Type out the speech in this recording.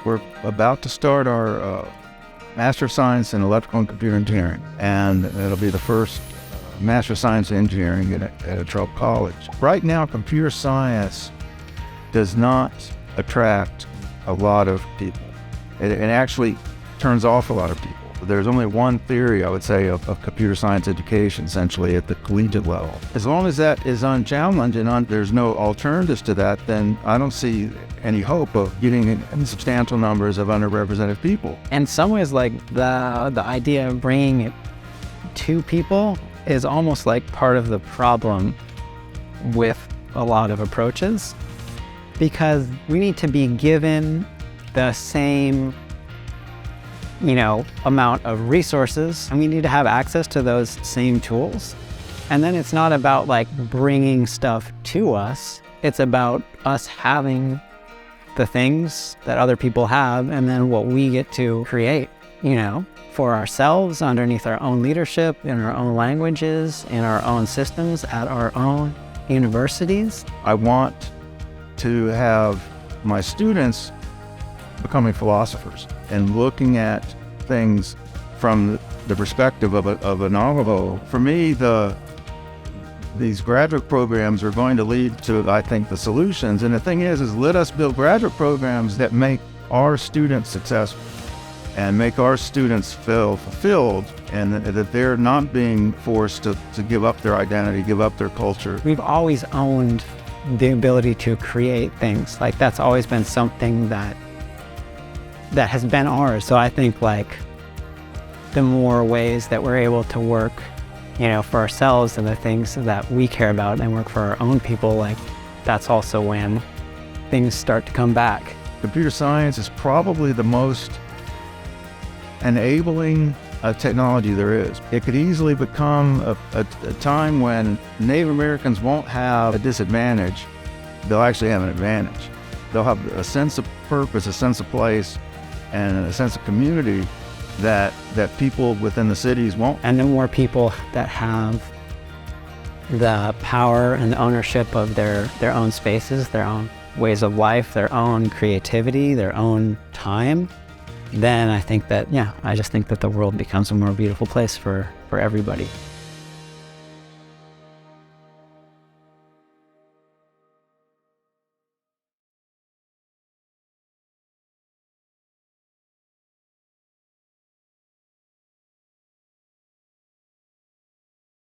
we're about to start our Master of Science in Electrical and Computer Engineering, and it'll be the first Master of Science in Engineering at a Trump college. Right now, computer science does not attract a lot of people. It actually turns off a lot of people. There's only one theory, I would say, of computer science education, essentially, at the collegiate level. As long as that is unchallenged and there's no alternatives to that, then I don't see any hope of getting substantial numbers of underrepresented people. In some ways, like the idea of bringing it to people is almost like part of the problem with a lot of approaches, because we need to be given the same amount of resources, and we need to have access to those same tools. And then it's not about like bringing stuff to us, it's about us having the things that other people have, and then what we get to create, for ourselves underneath our own leadership, in our own languages, in our own systems, at our own universities. I want to have my students becoming philosophers and looking at things from the perspective of a Navajo. For me, these graduate programs are going to lead to, I think, the solutions. And the thing is let us build graduate programs that make our students successful and make our students feel fulfilled, and that they're not being forced to give up their identity, give up their culture. We've always owned the ability to create things. Like, that's always been something that has been ours. So I think like the more ways that we're able to work, for ourselves and the things that we care about and work for our own people, like that's also when things start to come back. Computer science is probably the most enabling technology there is. It could easily become a time when Native Americans won't have a disadvantage. They'll actually have an advantage. They'll have a sense of purpose, a sense of place, and a sense of community that people within the cities won't. And the more people that have the power and the ownership of their own spaces, their own ways of life, their own creativity, their own time, then I think that, I just think that the world becomes a more beautiful place for everybody.